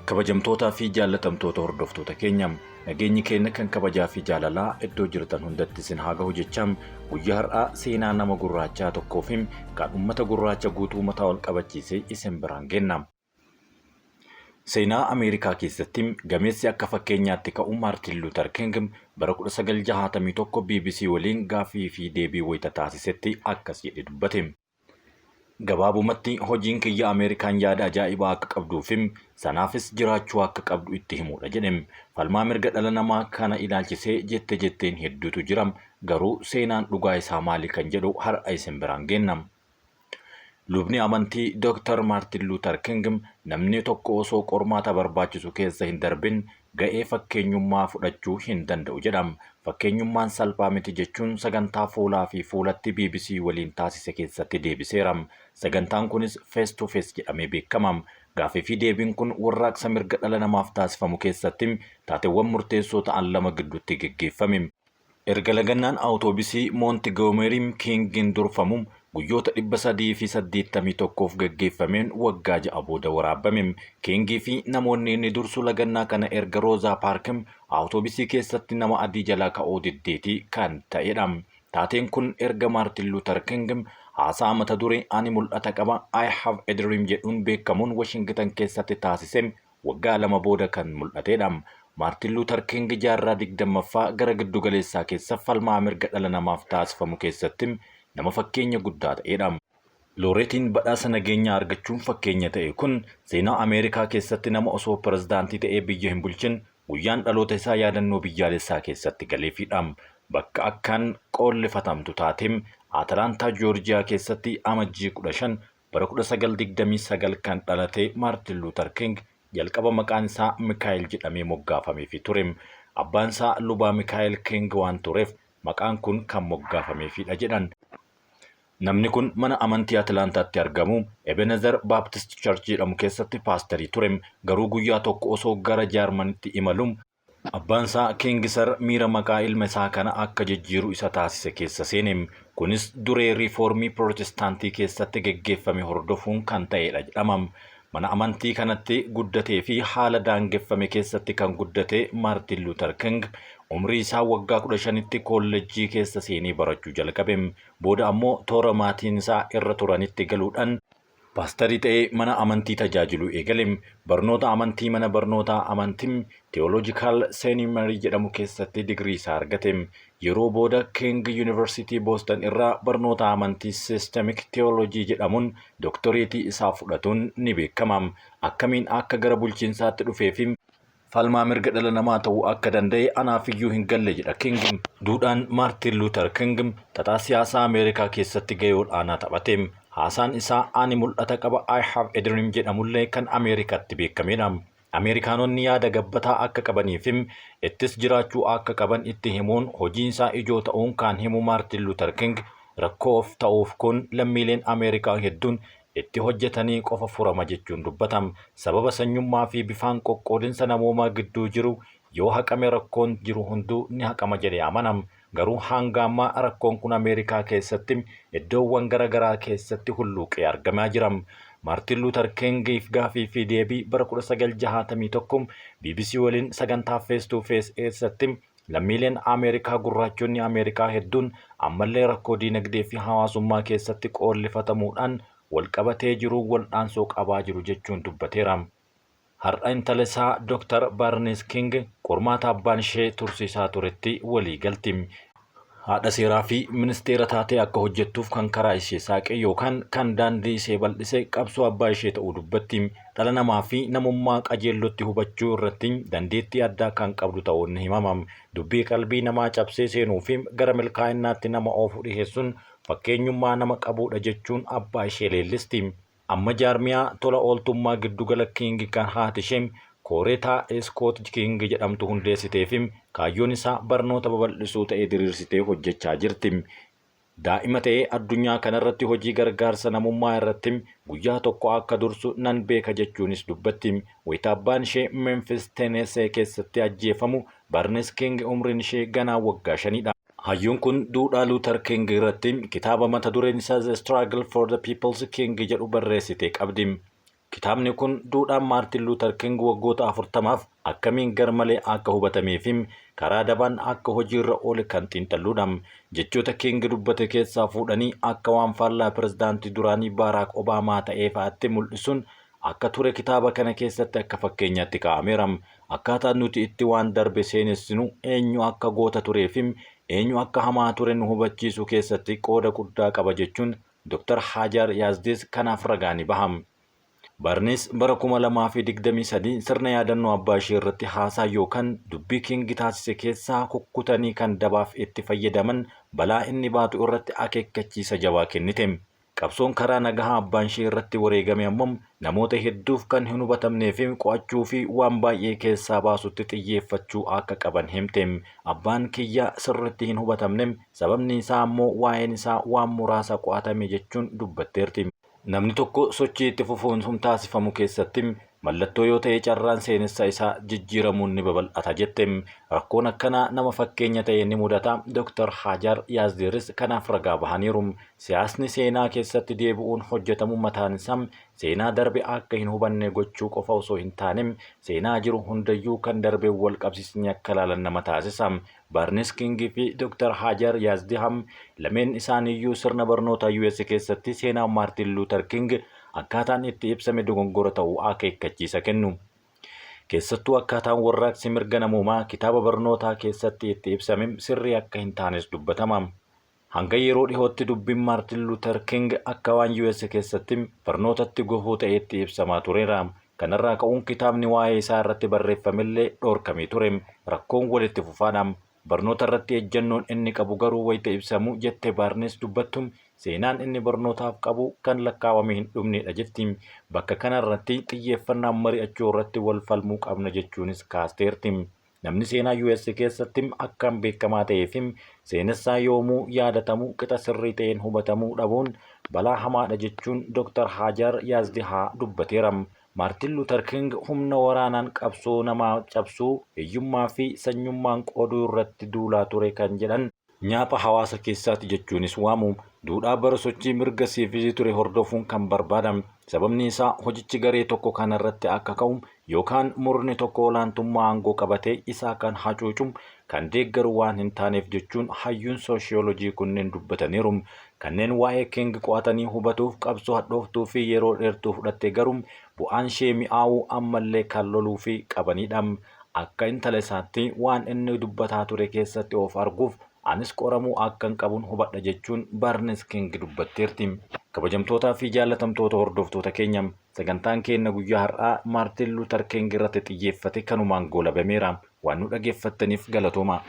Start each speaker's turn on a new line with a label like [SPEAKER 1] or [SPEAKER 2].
[SPEAKER 1] Kabajamtootaa fi jaallatamtoota hordoftoota keenyaa nageenyi keenya kan kabajaa fi jaalalaa iddoo jirtan hundatti isin haa ga'u jechaa guyyaa har'aa seenaa nama gurraachaa tokkoo fi kan uummata gurraacha guutuu mataa ol qabachiisee isin biraan geenna. Seenaa Ameerikaa keessatti gameessi akka fakkeenyaatti ka'u Maartin Luuter King bara 1961 BBC waliin gaaffii fi deebii wayita taasisetti akkas jedhe dubbate. Gabaabumatti hojiin kiyya Ameerikaan yaada ajaa'ibaa akka qabduu fi sanaafis jiraachuu akka qabdu itti himuudha jedhe. Falmaa mirga dhala namaa kana ilaalchisee jetteen hedduutu jira, garuu seenaan dhugaa isaa maali kan jedhu har'a isin biraan geenna. Lubni amantii Dr. Maartin Luuter King namni tokko osoo qormaata barbaachisu keessa hin darbin ga'ee fakkeenyummaa fudhachuu hin danda'u jedhama. Fakkeenyummaan salphaa miti jechuun sagantaa fuulaa fi fuulatti BBC waliin taasise keessatti deebiseera. Sagantaan kunis face to face jedhamee beekama. Gaaffii fi deebiin kun warraaqsa mirga dhala namaaf taasifamu keessatti taateewwan murteessoo ta'an lama gidduutti geggeeffame. Erga lagannaan awutoobisii Montgomery Kingin durfamu guyyoota 381 geggeeffameen waggaa 6 booda waraabame. Kingii fi namoonni inni dursu lagannaa kana erga Rosa Parks awutoobisii keessatti nama adii jalaa ka'uu diddeetii kan ta'edha. Taateen kun erga Maartin Luuter King haasaa mata duree ani mul'ata qaba I have a dream jedhuun beekamuun Washington keessatti taasise waggaa 2 booda kan mul'atedha. Maartin Luuter King jaarraa 20ffaa gara giddu galeessaa keessa falmaa mirga dhala namaaf taasifamu keessatti nama fakkeenya guddaa ta'edha. Looreetiin badhaasa nageenyaa argachuun fakkeenya ta'e kun seenaa Ameerikaa keessatti nama osoo pirezidaantii ta'ee biyya hin bulchin guyyaan dhaloota isaa yaadannoo biyyaalessaa keessatti galeefidha. Bakka akkaan qoollefatamtu taateen Atlaantaa Joorjiyaa keessatti amajjii 15 bara 1929 kan dhalate Maartin Luuter King jalqaba maqaan isaa Mikaa'el jedhamee moggaafameef ture. Abbaan isaa lubaa Mikaa'el King waan tureef maqaan kun kan moggaafameefidha jedhan. Namni kun mana amantii Atlaantaatti argamu Ebenezer Baptist Church jedhamu keessatti paasterii ture. Garuu guyyaa tokko osoo gara Jaarmanitti imaluun abbaan isaa King Sir miira maqaa ilma isaa kana akka jijjiiru isa taasise keessa seene. Kunis duree riifoormii Pirootestaantii keessatti geggeeffame hordofuun kan ta'edha jedhama. Mana amantii kanatti guddatee fi haala daangeffame keessatti kan guddate Maartin Luuter King umrii isaa waggaa 15tti koolleejjii keessa seenee barachuu jalqabe. Booda ammoo toora maatiin isaa irra turanitti galuudhaan paasterii ta'ee mana amantii tajaajiluu eegale. Barnoota amantii mana barnootaa amantii Theological Seminary jedhamu keessatti digrii isaa argate. Yeroo booda King University Boston irraa barnoota amantii Systemic Theology jedhamuun doktoreetii isaa fudhatuun ni beekama. Akkamiin akka gara bulchiinsaatti dhufee fi falmaa mirga dhala namaa ta'uu akka danda'e anaafiyyuu hin galle jedha King. Duudhaan Maartin Luuter King xaxaa siyaasaa Ameerikaa keessatti gahee olaanaa taphate. Haasaan isaa ani mul'ata qaba I have a dream jedhamullee kan Ameerikaatti beekamedha. Ameerikaanonni yaada gabbataa akka qabanii fi ittis jiraachuu akka qaban itti himuun hojiin isaa ijoo ta'uun kan himu Maartin Luuter King rakkoof ta'uuf kun lammiileen Ameerikaa hedduun itti hojjetanii qofa furama jechuun dubbatama. Sababa sanyummaa fi bifaan qoqqoodinsa namoomaa gidduu jiru yoo haqame rakkoon jiru hunduu ni haqama jedhee amanama. Garuu hanga ammaa rakkoon kun Ameerikaa keessatti iddoowwan garaagaraa keessatti hulluuqee argamaa jira. Maartin Luuter Kingiif gaaffii fi deebii bara 1961 BBC waliin sagantaa face to face keessatti lammiileen Ameerikaa gurraachonni Ameerikaa hedduun ammallee rakkoo diinagdee fi hawaasummaa keessatti qoollifatamuudhaan walqabatee jiru waldhaansoo qabaa jiru jechuun dubbateera. Har'a intala isaa Dr. Barnes King qormaata abbaan ishee tursiisaa turetti walii galti. Haadha seeraa fi ministeera taatee akka hojjettuuf kan karaa ishee saaqe yookaan kan daandii ishee bal'ise qabsoo abbaa ishee ta'uu dubbatti. Dhala namaa fi namummaa qajeellotti hubachuu irratti dandeettii addaa kan qabdu ta'uun ni himama. Dubbii qalbii namaa cabsee seenuu fi gara milkaa'inaatti nama oofu dhiheessuun fakkeenyummaa nama qabuudha jechuun abbaa ishee leellisti. Amma jaarmiyaa tola ooltummaa giddugala King kan haati ishee Kooreetaa Scott King jedhamtu hundeessitee fi kaayyoon isaa barnoota babal'isuu ta'ee diriirsitee hojjechaa jirti. Daa'ima ta'ee addunyaa kanarratti hojii gargaarsa namummaa irratti guyyaa tokko akka dursu nan beeka jechuunis dubbatti. Wayita abbaan ishee Memphis Tennessee keessatti ajjeefamu Barnes King umriin ishee ganaa waggaa 5dha. Hayyuun kun duudhaa Luuter King irratti kitaaba mata dureen isaa The Struggle for the People's King jedhu barreessitee qabdi. Kitaabni kun duudhaan Maartin Luuter King waggoota 40f akkamiin garmalee akka hubatameefi karaa dabaan akka hojiirra oole kan xiinxalluudha. Jechoota King dubbate keessaa fuudhanii akka waan faallaa pirezidaantii duraanii Baaraak Obaamaa ta'ee fa'aatti mul'isuun akka ture kitaaba kana keessatti akka fakkeenyaatti kaa'ameera. Akkaataan nuti itti waan darbe seenessinu eenyu akka goota tureefi eenyu akka hamaa ture nu hubachiisuu keessatti qooda guddaa qaba jechuun Dr. Hajar Yazdis kanaaf ragaa ni baha. Barnis bara 2023 sirna yaadannoo abbaa ishee irratti haasaa yookaan dubbii King taasise keessaa kukkutanii kan dabaaf itti fayyadaman balaa inni baatu irratti akeekkachiisa jabaa kennite. Qabsoon karaa nagaa abbaan ishee irratti wareegame ammoo namoota hedduuf kan hin hubatamnee fi qo'achuu fi waan baay'ee keessaa baasutti xiyyeeffachuu akka qaban himte. Abbaan kiyya sirriitti hin hubatamne, sababni isaa ammoo waa'een isaa waan muraasa qo'atame jechuun dubbatteerti. Namni tokko sochii itti fufuun taasifamu keessatti mallattoo yoo ta'e carraan seenessa isaa jijjiiramuun ni babal'ata jette. Rakkoon akkanaa nama fakkeenya ta'e ni mudata. Dr. Hajar Yazdiris kanaaf ragaa bahaniiru. Siyaasni seenaa keessatti deebi'uun hojjetamu mataan isaa seenaa darbe akka hin hubanne gochuu qofa osoo hin taane seenaa jiru hundayyuu kan darbe wal qabsiisanii akka ilaalan nama taasisa. Barnis King fi Dr. Hajar Yazdiham lameen isaaniiyyuu sirna barnoota US keessatti seenaa Maartin Luuter King akkaataan itti ibsame dogongora ta'uu akeekkachiisa kennu. Keessattuu akkaataan warraaqsi mirga namoomaa kitaaba barnootaa keessatti itti ibsame sirrii akka hin taanes dubbatama. Hanga yeroo dhihootti dubbiin Maartin Luuter King akka waan US keessatti barnootatti gufuu ta'etti ibsamaa tureera. Kanarraa ka'uun kitaabni waa'ee isaa irratti barreeffamillee dhorkamee ture. Rakkoon walitti fufaadha. Barnoota irratti ejjennoon inni qabu garuu wayita ibsamu jette Barnes dubbattu seenaan inni barnootaaf qabu kan lakkaawame hin dhumnedha jetti. Bakka kanarratti xiyyeeffannaan mari'achuu irratti wal falmuu qabna jechuunis kaasteerti. Namni seenaa US keessatti akkaan beekamaa ta'eef seenessaa yoomuu yaadatamu qixa sirrii ta'een hubatamuu dhabuun balaa hamaadha jechuun Dr. Hajar Yazdihaa dubbateera. Maartin Luuter King humna waraanaan qabsoo namaa cabsuu, hiyyummaa fi sanyummaan qooduu irratti duulaa ture kan jedhan nyaapa hawaasa keessaati jechuunis waamu. Duudhaa bara sochii mirga siivizii ture hordofuun kan barbaadan. Sababni isaa hojichi garee tokko kanarratti akka ka'u yookaan murni tokko olaantummaa aangoo qabatee isaa kan hacuucu kan deeggaru waan hin taaneef jechuun hayyuun sooshiyoolojii kunneen dubbataniiru. Kanneen waa'ee King qo'atanii hubatuuf qabsoo hadhooftuu fi yeroo dheertuu fudhatte garuu bu'aan ishee mi'aawuu ammallee kan loluu fi qabanidha. Akka intala isaatti waan inni dubbataa ture keessatti of arguuf anis qoramuu akkan qabuun hubadha jechuun Barnes King dubbatteerti. Kabajamtootaa fi jaalatamtoota hordoftoota keenya sagantaan keenya guyyaa har'aa Maartin Luuter King irratti xiyyeeffate kanumaan goolabameera. Waan nu dhageeffattaniif galatooma.